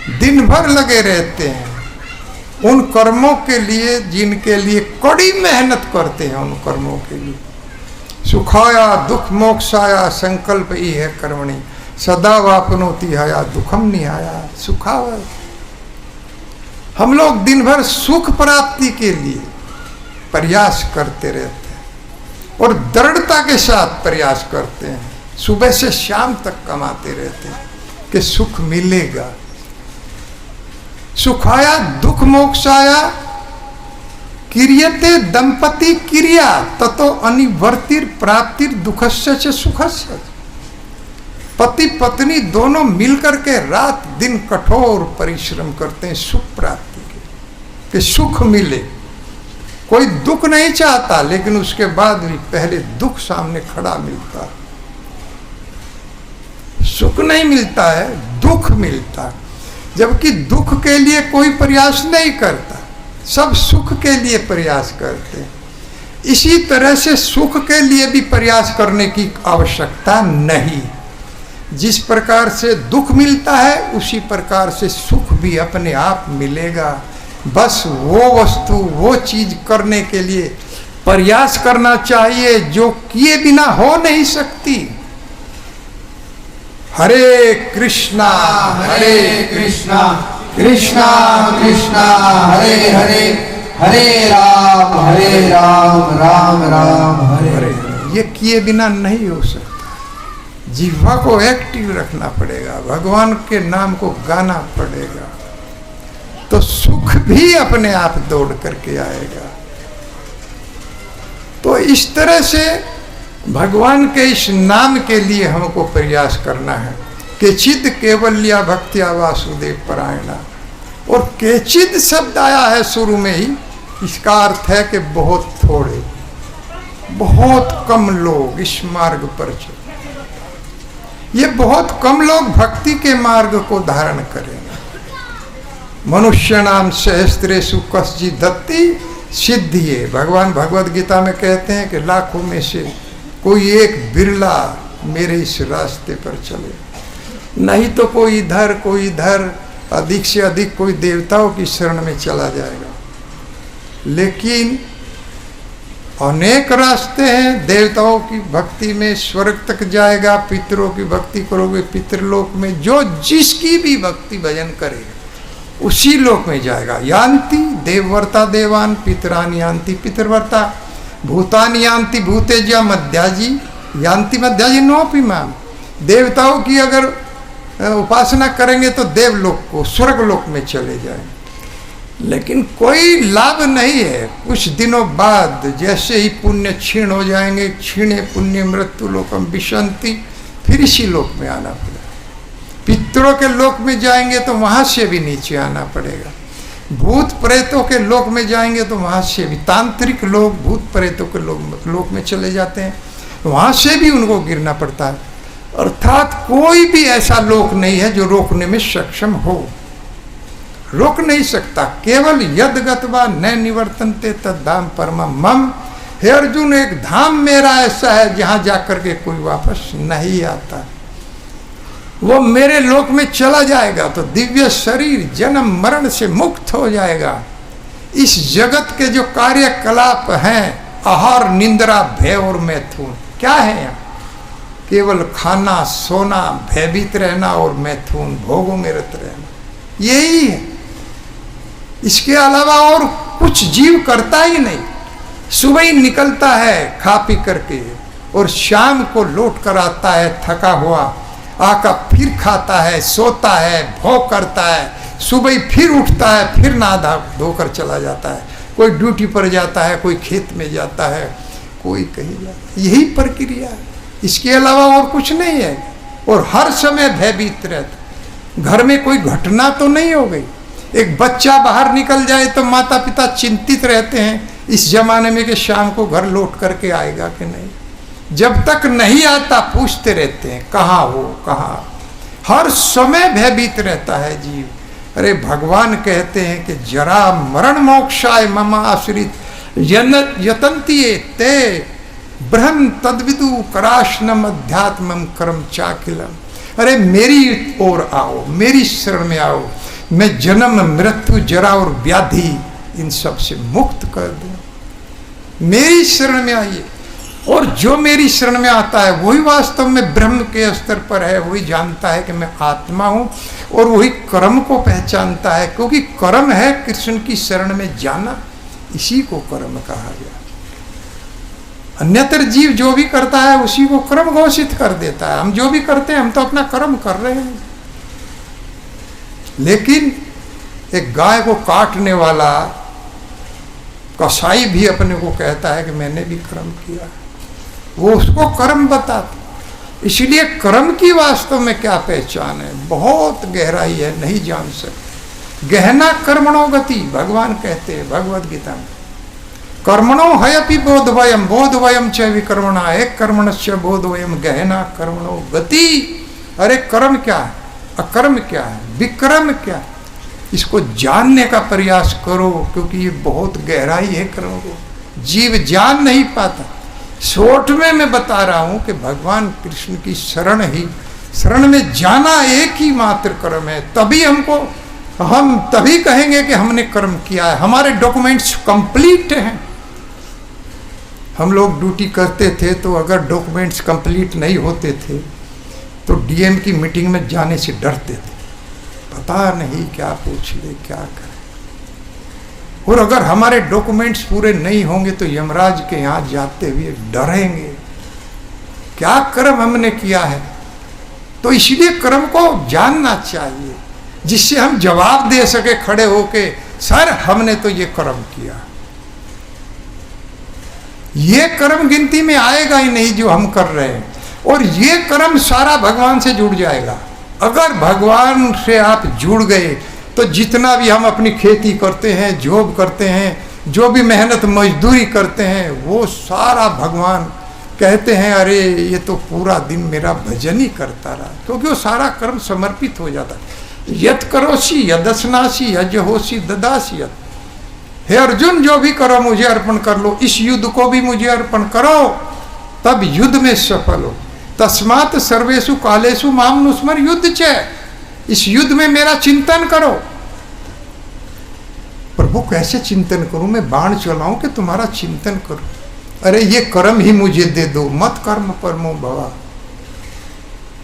दिन भर लगे रहते हैं उन कर्मों के लिए जिनके लिए कड़ी मेहनत करते हैं। उन कर्मों के लिए सुखाया दुख मोक्षाया संकल्प ही है कर्मणि सदा वापनोति हया दुखम निहाया सुखावा। हम लोग दिन भर सुख प्राप्ति के लिए प्रयास करते रहते हैं और दृढ़ता के साथ प्रयास करते हैं। सुबह से शाम तक कमाते रहते हैं कि सुख मिलेगा। सुखाया दुख मोक्षाया क्रियते दंपति क्रिया ततो अनिवर्तिर प्राप्तिर दुखस्य च सुखस्य। पति पत्नी दोनों मिलकर के रात दिन कठोर परिश्रम करते हैं सुख प्राप्ति के कि सुख मिले। कोई दुख नहीं चाहता लेकिन उसके बाद भी पहले दुख सामने खड़ा मिलता है। सुख नहीं मिलता है दुख मिलता है, जबकि दुख के लिए कोई प्रयास नहीं करता, सब सुख के लिए प्रयास करते हैं। इसी तरह से सुख के लिए भी प्रयास करने की आवश्यकता नहीं। जिस प्रकार से दुख मिलता है उसी प्रकार से सुख भी अपने आप मिलेगा। बस वो वस्तु वो चीज करने के लिए प्रयास करना चाहिए जो किए बिना हो नहीं सकती। हरे कृष्णा कृष्णा कृष्णा हरे हरे हरे राम राम राम हरे हरे। ये किए बिना नहीं हो सकता। जिह्वा को एक्टिव रखना पड़ेगा, भगवान के नाम को गाना पड़ेगा, तो सुख भी अपने आप दौड़ करके आएगा। तो इस तरह से भगवान के इस नाम के लिए हमको प्रयास करना है। केचिद केवल्या भक्त्या वासुदेव परायणा। और केचिद शब्द आया है शुरू में ही, इसका अर्थ है कि बहुत थोड़े, बहुत कम लोग इस मार्ग पर चले। ये बहुत कम लोग भक्ति के मार्ग को धारण करेंगे। मनुष्य नाम सहस्त्रेषु कश्चित् दत्ति सिद्धिये। भगवान भगवद गीता में कहते हैं कि लाखों में से कोई एक बिरला मेरे इस रास्ते पर चले, नहीं तो कोई इधर अधिक से अधिक कोई देवताओं की शरण में चला जाएगा। लेकिन अनेक रास्ते हैं। देवताओं की भक्ति में स्वर्ग तक जाएगा, पितरों की भक्ति करोगे पितृलोक में, जो जिसकी भी भक्ति भजन करे उसी लोक में जाएगा। यान्ति देववर्ता देवान पितरान यान्ति पितृवर्ता भूतानि यान्ति भूतेज्या मध्याजी यान्ति मध्याजी नोपि माम। देवताओं की अगर उपासना करेंगे तो देवलोक को स्वर्ग लोक में चले जाएंगे, लेकिन कोई लाभ नहीं है। कुछ दिनों बाद जैसे ही पुण्य क्षीण हो जाएंगे, क्षीणे पुण्य मृत्यु लोकम विशंति, फिर इसी लोक में आना पड़ेगा। पितरों के लोक में जाएंगे तो वहां से भी नीचे आना पड़ेगा। भूत प्रेतों के लोक में जाएंगे तो वहां से भी, तांत्रिक लोग भूत प्रेतों के लोक में चले जाते हैं, वहां से भी उनको गिरना पड़ता है। अर्थात कोई भी ऐसा लोक नहीं है जो रोकने में सक्षम हो, रोक नहीं सकता। केवल यद गत्वा न निवर्तन्ते तद धाम परमम मम। हे अर्जुन, एक धाम मेरा ऐसा है जहां जाकर के कोई वापस नहीं आता। वो मेरे लोक में चला जाएगा तो दिव्य शरीर जन्म मरण से मुक्त हो जाएगा। इस जगत के जो कार्यकलाप हैं, आहार निंद्रा भय और मैथुन, क्या है यहाँ? केवल खाना सोना भयभीत रहना और मैथुन भोगों में रत रहना, यही है। इसके अलावा और कुछ जीव करता ही नहीं। सुबह ही निकलता है खा पी करके और शाम को लौट कर आता है थका हुआ, आका फिर खाता है, सोता है, भोग करता है, सुबह ही फिर उठता है, फिर नहा धोकर चला जाता है। कोई ड्यूटी पर जाता है, कोई खेत में जाता है, कोई कहीं जाता है। यही प्रक्रिया है, इसके अलावा और कुछ नहीं है। और हर समय भयभीत रहता। घर में कोई घटना तो नहीं हो गई। एक बच्चा बाहर निकल जाए तो माता पिता चिंतित रहते हैं इस जमाने में कि शाम को घर लौट करके आएगा कि नहीं। जब तक नहीं आता पूछते रहते हैं कहाँ हो कहाँ। हर समय भयभीत रहता है जीव। अरे भगवान कहते हैं कि जरा मरण मोक्षाय मम आश्रित यतन्ति ते ब्रह्म तद्विदु कराशनम अध्यात्मम कर्म चाकिलम। अरे मेरी ओर आओ, मेरी शरण में आओ। मैं जन्म मृत्यु जरा और व्याधि इन सब से मुक्त कर दूं। मेरी शरण में आइए, और जो मेरी शरण में आता है वही वास्तव में ब्रह्म के स्तर पर है, वही जानता है कि मैं आत्मा हूं, और वही कर्म को पहचानता है, क्योंकि कर्म है कृष्ण की शरण में जाना, इसी को कर्म कहा गया। अन्यतर जीव जो भी करता है उसी को कर्म घोषित कर देता है। हम जो भी करते हैं हम तो अपना कर्म कर रहे हैं, लेकिन एक गाय को काटने वाला कसाई भी अपने को कहता है कि मैंने भी कर्म किया, वो उसको कर्म बताता। इसलिए कर्म की वास्तव में क्या पहचान है, बहुत गहराई है, नहीं जान सकते। गहना कर्मणो गति, भगवान कहते हैं भगवद गीता में, कर्मणो हयपि बोधवयम बोधवयम च विकर्मणा, एक कर्मणस्य बोधवयम गहना कर्मणो गति। अरे कर्म क्या है, अकर्म क्या है, विक्रम क्या है, इसको जानने का प्रयास करो, क्योंकि ये बहुत गहराई है कर्म को, जीव जान नहीं पाता। शॉर्ट में मैं बता रहा हूं कि भगवान कृष्ण की शरण में जाना एक ही मात्र कर्म है। तभी हम तभी कहेंगे कि हमने कर्म किया है, हमारे डॉक्यूमेंट्स कंप्लीट हैं। हम लोग ड्यूटी करते थे तो अगर डॉक्यूमेंट्स कंप्लीट नहीं होते थे तो डीएम की मीटिंग में जाने से डरते थे, पता नहीं क्या पूछ ले क्या करें। और अगर हमारे डॉक्यूमेंट्स पूरे नहीं होंगे तो यमराज के यहाँ जाते हुए डरेंगे, क्या कर्म हमने किया है। तो इसलिए कर्म को जानना चाहिए, जिससे हम जवाब दे सके खड़े होके, सर हमने तो ये कर्म किया। ये कर्म गिनती में आएगा ही नहीं जो हम कर रहे हैं, और ये कर्म सारा भगवान से जुड़ जाएगा। अगर भगवान से आप जुड़ गए तो जितना भी हम अपनी खेती करते हैं, जॉब करते हैं, जो भी मेहनत मजदूरी करते हैं, वो सारा भगवान कहते हैं अरे ये तो पूरा दिन मेरा भजन ही करता रहा, क्योंकि वो सारा कर्म समर्पित हो जाता है। यत करोसी यदस्नासी यजहोसी ददासी यत, हे अर्जुन जो भी करो मुझे अर्पण कर लो, इस युद्ध को भी मुझे अर्पण करो, तब युद्ध में सफल हो। तस्मात सर्वेषु कालेषु माम नुस्मर युद्ध च, इस युद्ध में मेरा चिंतन करो। प्रभु कैसे चिंतन करूं, मैं बाण चलाऊं कि तुम्हारा चिंतन करूं? अरे ये कर्म ही मुझे दे दो, मत कर्म परमो भवा,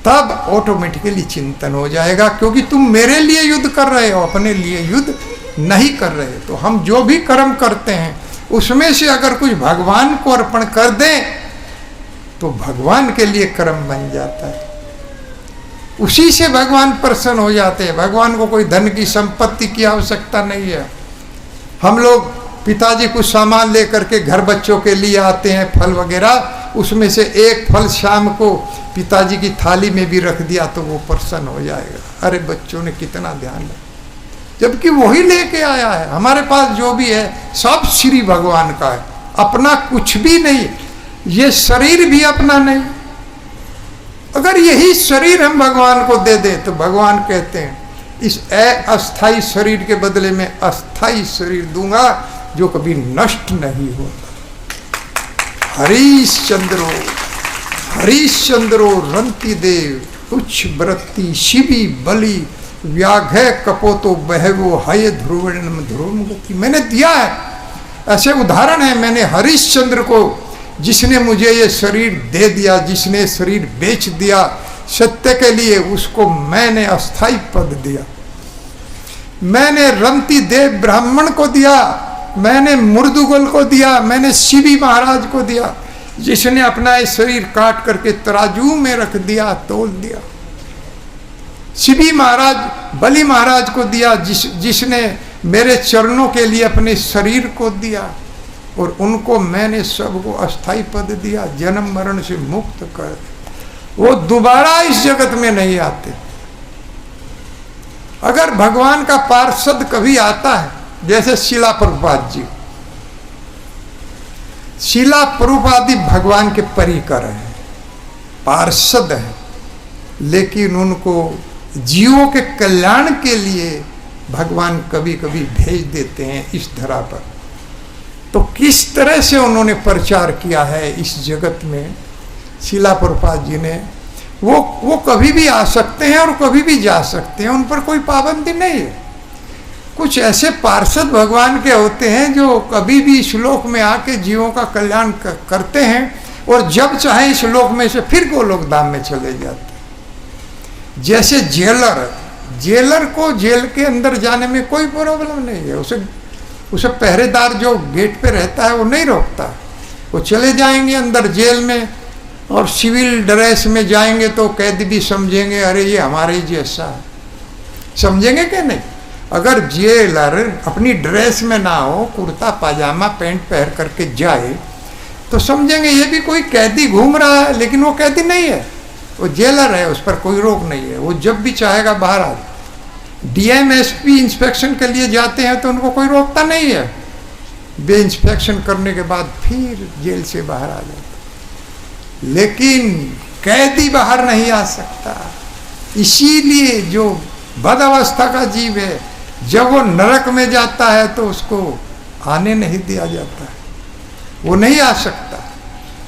तब ऑटोमेटिकली चिंतन हो जाएगा, क्योंकि तुम मेरे लिए युद्ध कर रहे हो, अपने लिए युद्ध नहीं कर रहे। तो हम जो भी कर्म करते हैं उसमें से अगर कुछ भगवान को अर्पण कर दें तो भगवान के लिए कर्म बन जाता है, उसी से भगवान प्रसन्न हो जाते हैं। भगवान को कोई धन की संपत्ति की आवश्यकता नहीं है। हम लोग पिताजी कुछ सामान लेकर के घर बच्चों के लिए आते हैं, फल वगैरह, उसमें से एक फल शाम को पिताजी की थाली में भी रख दिया तो वो प्रसन्न हो जाएगा, अरे बच्चों ने कितना ध्यान रखा, जबकि वही लेके आया है। हमारे पास जो भी है सब श्री भगवान का है, अपना कुछ भी नहीं, ये शरीर भी अपना नहीं। अगर यही शरीर हम भगवान को दे दें तो भगवान कहते हैं इस अस्थाई शरीर के बदले में अस्थाई शरीर दूंगा जो कभी नष्ट नहीं होता। हरीश्चंद्रो रंति देव तुच्छ व्रति शिवी बलि व्याघ्य कपोतो बहवो हय ध्रुवण ध्रुवम गति। मैंने दिया है, ऐसे उदाहरण है। मैंने हरिश्चंद्र को, जिसने मुझे ये शरीर दे दिया, जिसने शरीर बेच दिया सत्य के लिए, उसको मैंने अस्थाई पद दिया। मैंने रंती देव ब्राह्मण को दिया, मैंने मुर्दुगल को दिया, मैंने शिवी महाराज को दिया, जिसने अपना ये शरीर काट करके तराजू में रख दिया, तोल दिया। शिवी महाराज बलि महाराज को दिया, जिसने मेरे चरणों के लिए अपने शरीर को दिया, और उनको मैंने सबको अस्थाई पद दिया, जन्म मरण से मुक्त कर। वो दोबारा इस जगत में नहीं आते। अगर भगवान का पार्षद कभी आता है, जैसे शिला प्रभुपाद जी, शिला प्रभुपाद भगवान के परिकर हैं, पार्षद हैं, लेकिन उनको जीवों के कल्याण के लिए भगवान कभी कभी भेज देते हैं इस धरा पर। तो किस तरह से उन्होंने प्रचार किया है इस जगत में शिला प्रभुपाद जी ने, वो कभी भी आ सकते हैं और कभी भी जा सकते हैं, उन पर कोई पाबंदी नहीं है। कुछ ऐसे पार्षद भगवान के होते हैं जो कभी भी इस लोक में आके जीवों का कल्याण करते हैं और जब चाहे इस लोक में से फिर गोलोक धाम में चले जाते हैं। जैसे जेलर को जेल के अंदर जाने में कोई प्रॉब्लम नहीं है, उसे पहरेदार जो गेट पे रहता है वो नहीं रोकता, वो चले जाएंगे अंदर जेल में और सिविल ड्रेस में जाएंगे तो कैदी भी समझेंगे अरे ये हमारे ही जैसा है, समझेंगे कि नहीं। अगर जेलर अपनी ड्रेस में ना हो, कुर्ता पाजामा पैंट पहन करके जाए तो समझेंगे ये भी कोई कैदी घूम रहा है, लेकिन वो कैदी नहीं है, वो जेलर है, उस पर कोई रोक नहीं है, वो जब भी चाहेगा बाहर आ। डीएम एसपी इंस्पेक्शन के लिए जाते हैं तो उनको कोई रोकता नहीं है, वे इंस्पेक्शन करने के बाद फिर जेल से बाहर आ जाते। लेकिन कैदी बाहर नहीं आ सकता, इसीलिए जो बद अवस्था का जीव है जब वो नरक में जाता है तो उसको आने नहीं दिया जाता है, वो नहीं आ सकता।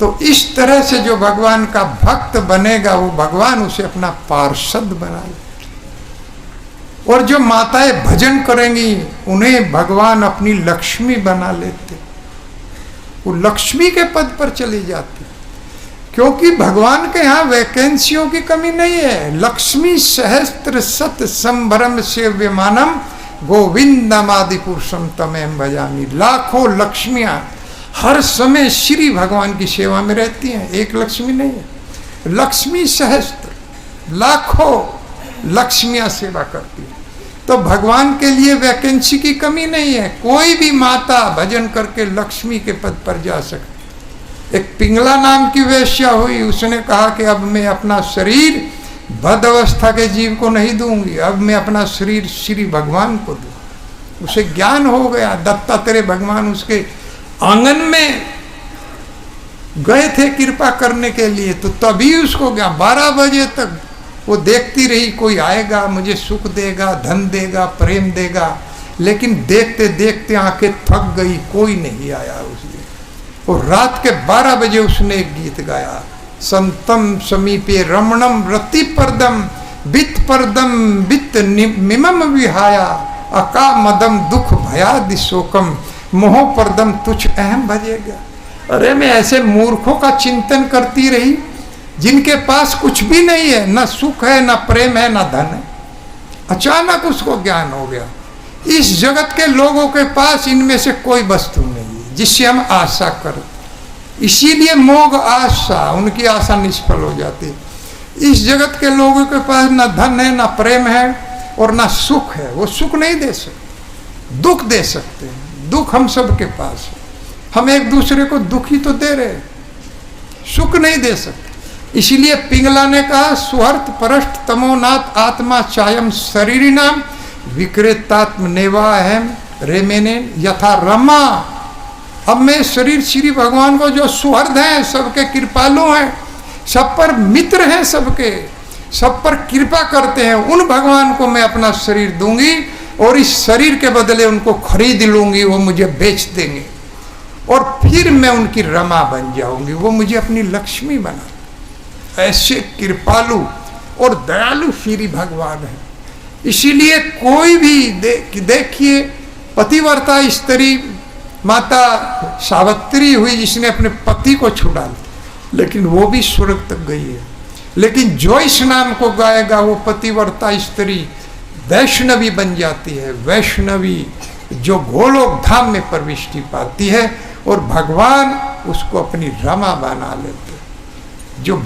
तो इस तरह से जो भगवान का भक्त बनेगा वो भगवान उसे अपना पार्षद बना ले। और जो माताएं भजन करेंगी उन्हें भगवान अपनी लक्ष्मी बना लेते, वो लक्ष्मी के पद पर चली जाती, क्योंकि भगवान के यहाँ वैकेंसियों की कमी नहीं है। लक्ष्मी सहस्त्र सत संभरम से विमानम गोविंदमादि पुरुषम तमें भजामी। लाखों लक्ष्मियां हर समय श्री भगवान की सेवा में रहती हैं, एक लक्ष्मी नहीं है, लक्ष्मी सहस्त्र, लाखों लक्ष्मियां सेवा करती हैं। तो भगवान के लिए वैकेंसी की कमी नहीं है, कोई भी माता भजन करके लक्ष्मी के पद पर जा सकती। एक पिंगला नाम की वेश्या हुई, उसने कहा कि अब मैं अपना शरीर बद अवस्था के जीव को नहीं दूंगी, अब मैं अपना शरीर श्री भगवान को दूँ। उसे ज्ञान हो गया, दत्तात्रेय भगवान उसके आंगन में गए थे कृपा करने के लिए, तो तभी उसको ज्ञान। 12 बजे तक वो देखती रही कोई आएगा मुझे सुख देगा, धन देगा, प्रेम देगा, लेकिन देखते देखते आंखें थक गई, कोई नहीं आया उस दिन। और रात के 12 बजे उसने एक गीत गाया, संतम समीपे रमणम रति परदम वित्त परदम वित्त मिमम विहाया अका मदम दुख भयादि शोकम मोह परदम तुझ अहम भजेगा। अरे मैं ऐसे मूर्खों का चिंतन करती रही जिनके पास कुछ भी नहीं है, ना सुख है, ना प्रेम है, ना धन है। अचानक उसको ज्ञान हो गया, इस जगत के लोगों के पास इनमें से कोई वस्तु नहीं है जिससे हम आशा करें, इसीलिए मोग आशा, उनकी आशा निष्फल हो जाती। इस जगत के लोगों के पास ना धन है, ना प्रेम है और ना सुख है, वो सुख नहीं दे सकते, दुख दे सकते हैं। दुख हम सब के पास है, हम एक दूसरे को दुख ही तो दे रहे, सुख नहीं दे सकते। इसीलिए पिंगला ने कहा सुहर्त परष्ट तमोनाथ आत्मा चायम शरीरी नाम विक्रेतात्म नेवाहम रेमेने यथा रमा। अब मैं शरीर श्री भगवान को जो सुहृद हैं, सबके कृपालु हैं, सब पर मित्र हैं, सबके सब पर कृपा करते हैं, उन भगवान को मैं अपना शरीर दूंगी और इस शरीर के बदले उनको खरीद लूंगी, वो मुझे बेच देंगे और फिर मैं उनकी रमा बन जाऊंगी, वो मुझे अपनी लक्ष्मी बना। ऐसे कृपालु और दयालु श्री भगवान है। इसीलिए कोई भी देखिए पतिव्रता स्त्री माता सावित्री हुई जिसने अपने पति को छुड़ा लिया, लेकिन वो भी स्वर्ग तक गई है। लेकिन जो इस नाम को गाएगा वो पतिव्रता स्त्री वैष्णवी बन जाती है, वैष्णवी जो गोलोक धाम में प्रविष्टि पाती है और भगवान उसको अपनी रमा बना लेते। जो